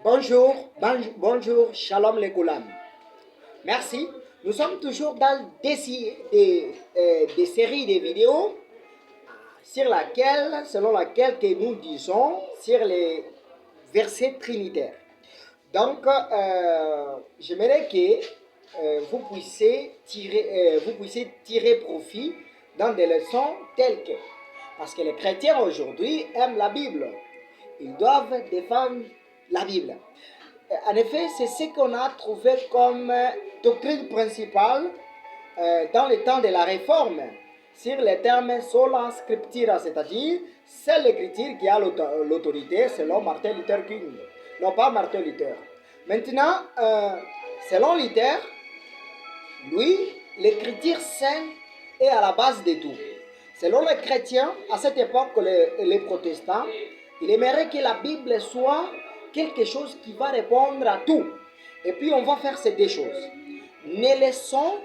Bonjour, Shalom les Goulam. Merci. Nous sommes toujours dans des séries de vidéos selon laquelle que nous disons sur les versets trinitaires. Donc, j'aimerais que vous puissiez tirer profit dans des leçons telles que, parce que les chrétiens aujourd'hui aiment la Bible, ils doivent défendre la Bible. En effet, c'est ce qu'on a trouvé comme doctrine principale dans le temps de la Réforme, sur les termes sola scriptura, c'est-à-dire c'est l'écriture qui a l'autorité selon Martin Luther King, non pas Martin Luther. Maintenant, selon Luther, lui, l'écriture sainte est à la base de tout. Selon les chrétiens, à cette époque, les protestants, il aimerait que la Bible soit quelque chose qui va répondre à tout. Et puis on va faire ces deux choses. Ne laissons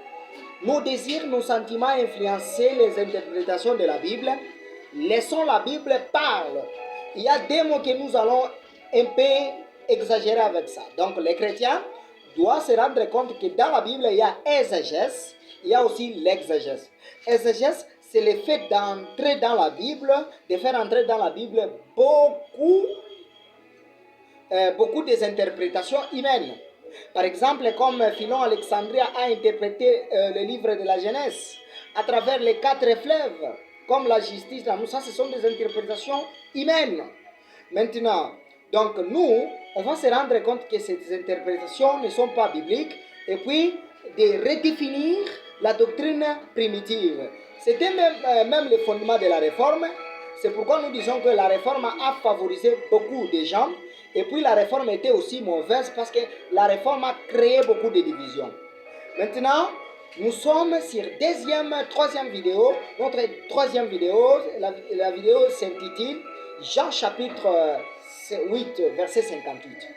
nos désirs, nos sentiments influencer les interprétations de la Bible. Laissons la Bible parler. Il y a des mots que nous allons un peu exagérer avec ça. Donc les chrétiens doivent se rendre compte que dans la Bible, il y a exégèse, il y a aussi l'exégèse. Exégèse, c'est le fait d'entrer dans la Bible, de faire entrer dans la Bible beaucoup des interprétations humaines. Par exemple, comme Philon Alexandria a interprété le livre de la Genèse à travers les 4 fleuves, comme la justice, l'amour, ça ce sont des interprétations humaines. Maintenant, donc nous, on va se rendre compte que ces interprétations ne sont pas bibliques et puis de redéfinir la doctrine primitive. C'était même le fondement de la réforme. C'est pourquoi nous disons que la réforme a favorisé beaucoup de gens. Et puis la réforme était aussi mauvaise parce que la réforme a créé beaucoup de divisions. Maintenant, nous sommes sur troisième vidéo. Notre troisième vidéo, la vidéo s'intitule Jean chapitre 8, verset 58.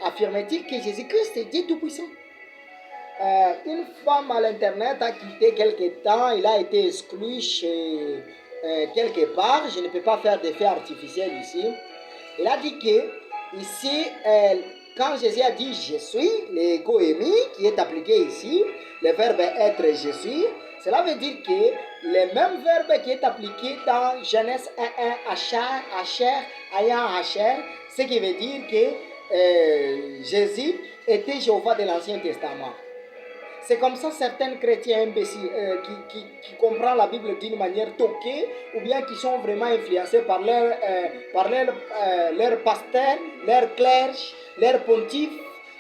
Affirme-t-il que Jésus-Christ est Dieu Tout-Puissant? Une femme à l'internet a quitté quelque temps, il a été exclu chez quelque part. Je ne peux pas faire d'effet artificiel ici. Il a dit que ici, quand Jésus a dit je suis, le goémie qui est appliqué ici, le verbe être je suis, cela veut dire que le même verbe qui est appliqué dans Genèse 1:1, Asher, Ayan, Asher, ce qui veut dire que Jésus était Jéhovah de l'Ancien Testament. C'est comme ça certains chrétiens imbéciles qui comprennent la Bible d'une manière toquée ou bien qui sont vraiment influencés par leur pasteur, leur clergé, leur pontife,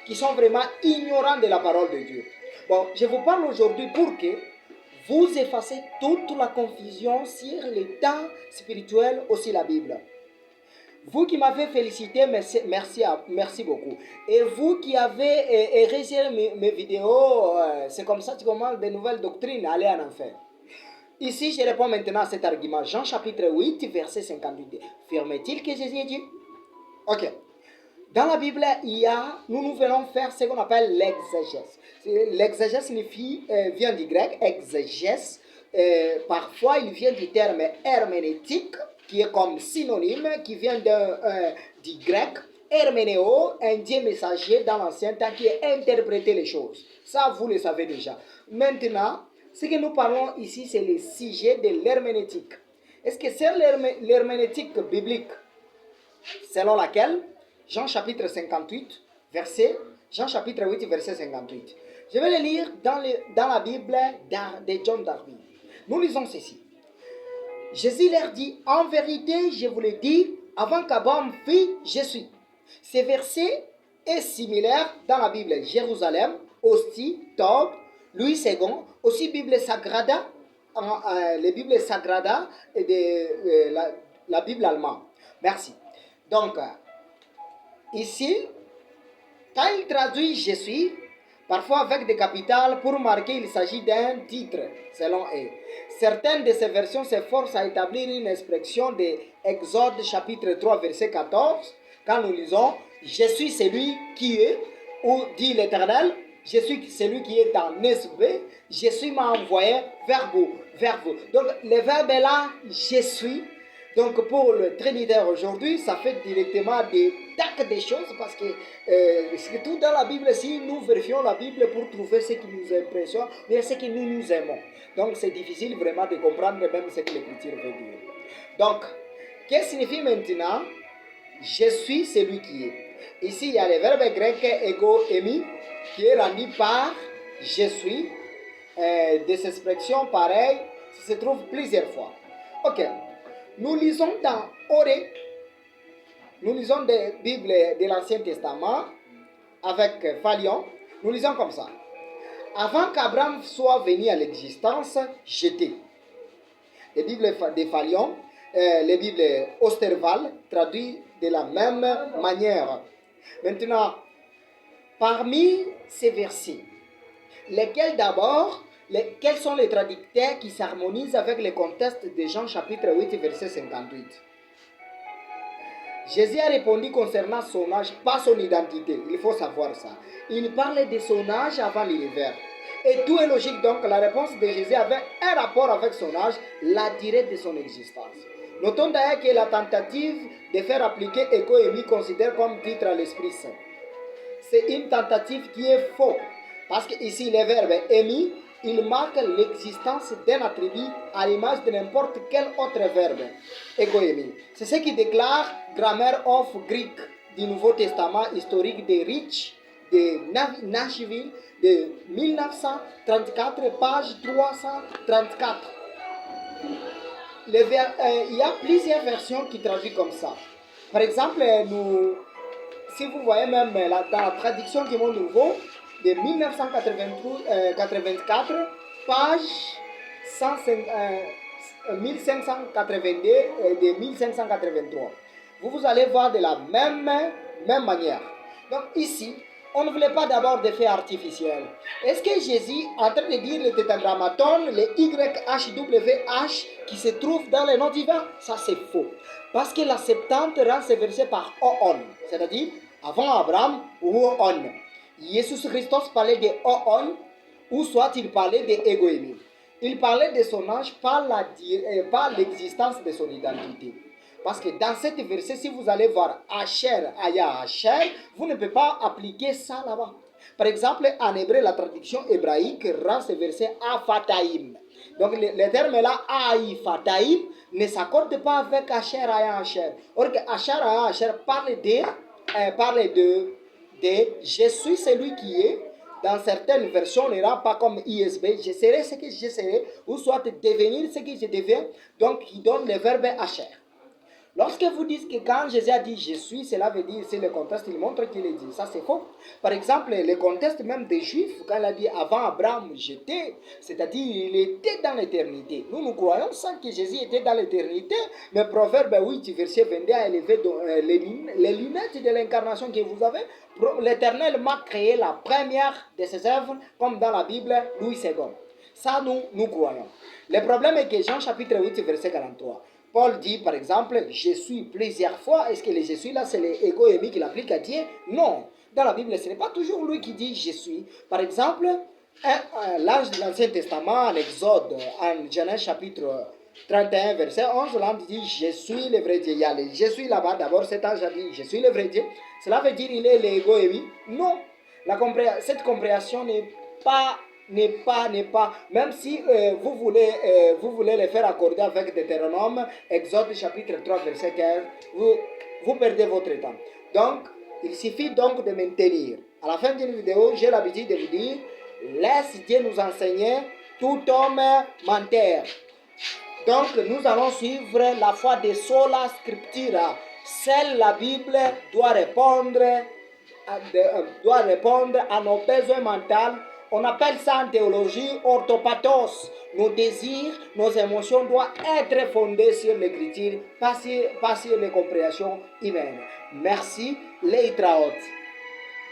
qui sont vraiment ignorants de la parole de Dieu. Bon, je vous parle aujourd'hui pour que vous effacez toute la confusion sur les temps spirituels, aussi la Bible. Vous qui m'avez félicité, merci beaucoup. Et vous qui avez regardé mes vidéos, c'est comme ça que tu commences de nouvelles doctrines, allez en enfer. Ici, je réponds maintenant à cet argument. Jean chapitre 8, verset 58. Affirme-t-il que Jésus est Dieu? Ok. Dans la Bible, nous venons faire ce qu'on appelle l'exégèse. L'exégèse vient du grec, exégèse. Parfois, il vient du terme herméneutique, qui est comme synonyme, qui vient du grec, herménéo, un Dieu messager dans l'ancien temps qui a interprété les choses. Ça, vous le savez déjà. Maintenant, ce que nous parlons ici, c'est le sujet de l'herméneutique. Est-ce que c'est l'herméneutique biblique selon laquelle Jean chapitre 58, Jean chapitre 8, verset 58. Je vais le lire dans la Bible de John Darby. Nous lisons ceci. Jésus leur dit, en vérité, je vous le dis, avant qu'Abraham fît, je suis. Ce verset est similaire dans la Bible Jérusalem, Ostie, Tob, Louis II, aussi Bible Sagrada, les Bibles Sagrada et la Bible allemande. Merci. Donc, ici, quand il traduit je suis, parfois avec des capitales, pour marquer qu'il s'agit d'un titre, selon eux. Certaines de ces versions s'efforcent à établir une expression de Exode chapitre 3, verset 14, quand nous lisons « Je suis celui qui est », ou dit l'Éternel, « Je suis celui qui est en Nesbé, je suis m'a envoyé vers vous. » Donc, le verbe est là, « Je suis », Donc pour le Trinitaire aujourd'hui, ça fait directement des tas de choses parce que surtout dans la Bible, si nous vérifions la Bible pour trouver ce qui nous impressionne, mais ce que nous aimons. Donc c'est difficile vraiment de comprendre même ce que l'Écriture veut dire. Donc, qu'est-ce que signifie maintenant je suis celui qui est? Ici, il y a le verbe grec ego emi qui est rendu par je suis. Des expressions pareilles se trouvent plusieurs fois. Ok. Nous lisons dans Oré, nous lisons des Bibles de l'Ancien Testament avec Phalion. Nous lisons comme ça. Avant qu'Abraham soit venu à l'existence, j'étais. Les Bibles de Phalion, les Bibles Osterval traduisent de la même manière. Maintenant, parmi ces versets, lesquels d'abord, quels sont les traducteurs qui s'harmonisent avec le contexte de Jean chapitre 8, verset 58? Jésus a répondu concernant son âge, pas son identité. Il faut savoir ça. Il parlait de son âge avant l'univers. Et tout est logique donc. La réponse de Jésus avait un rapport avec son âge, la durée de son existence. Notons d'ailleurs que la tentative de faire appliquer Ego Émi considère comme titre à l'Esprit Saint. C'est une tentative qui est fausse. Parce que ici, le verbe émis, il marque l'existence d'un attribut à l'image de n'importe quel autre verbe. Égoémie. C'est ce qui déclare Grammar of Greek du Nouveau Testament historique de Rich de Nashville de 1934, page 334. Il y a plusieurs versions qui traduisent comme ça. Par exemple, si vous voyez même dans la traduction du Monde Nouveau, de 1984, page 1582 et de 1583. Vous allez voir de la même manière. Donc ici, on ne voulait pas d'abord des faits artificiels. Est-ce que Jésus, en train de dire le tétragrammaton, le YHWH qui se trouve dans le nom divin? Ça c'est faux. Parce que la Septante rend ce verset par Oon, c'est-à-dire avant Abraham ou On. Jésus Christos parlait de Oon, ou soit il parlait de Égoémie. Il parlait de son âge par l'existence de son identité. Parce que dans cet verset, si vous allez voir Asher, Aya, Asher, vous ne pouvez pas appliquer ça là-bas. Par exemple, en hébreu, la traduction hébraïque rend ce verset Afataïm. Donc le terme là, Aïfataïm, ne s'accorde pas avec Asher, Aya, Asher. Or que Asher, Aya, Asher parle de je suis celui qui est. Dans certaines versions, on ne rend pas comme ISB, je serai ce que je serai, ou soit devenir ce que je deviens. Donc, il donne le verbe Asher. Lorsque vous dites que quand Jésus a dit je suis, cela veut dire, c'est le contexte, il montre qu'il est dit. Ça, c'est faux. Par exemple, le contexte même des Juifs, quand il a dit avant Abraham, j'étais, c'est-à-dire il était dans l'éternité. Nous croyons ça que Jésus était dans l'éternité, mais Proverbe 8, verset 22 a élevé les lunettes de l'incarnation que vous avez. L'Éternel m'a créé la première de ses œuvres, comme dans la Bible, Louis II. Ça, nous croyons. Le problème est que Jean chapitre 8, verset 43. Paul dit par exemple, je suis plusieurs fois. Est-ce que le je suis là, c'est l'égo-émi qui l'applique à Dieu? Non. Dans la Bible, ce n'est pas toujours lui qui dit je suis. Par exemple, l'ange de l'Ancien Testament, en Exode, en Genèse chapitre 31, verset 11, l'ange dit je suis le vrai Dieu. Il y a le je suis là-bas. D'abord, cet ange a dit je suis le vrai Dieu. Cela veut dire il est l'égo-émi? Non. Cette compréhension n'est pas, même si vous voulez le faire accorder avec Deutéronome, Exode chapitre 3, verset 15, vous perdez votre temps. Donc, il suffit donc de maintenir. À la fin d'une vidéo, j'ai l'habitude de vous dire, laisse Dieu nous enseigner, tout homme menteur. Donc, nous allons suivre la foi de sola scriptura. Seule la Bible doit répondre à nos besoins mentaux. On appelle ça en théologie orthopathos. Nos désirs, nos émotions doivent être fondés sur l'écriture, pas sur les compréhensions humaines. Merci, Leitraot.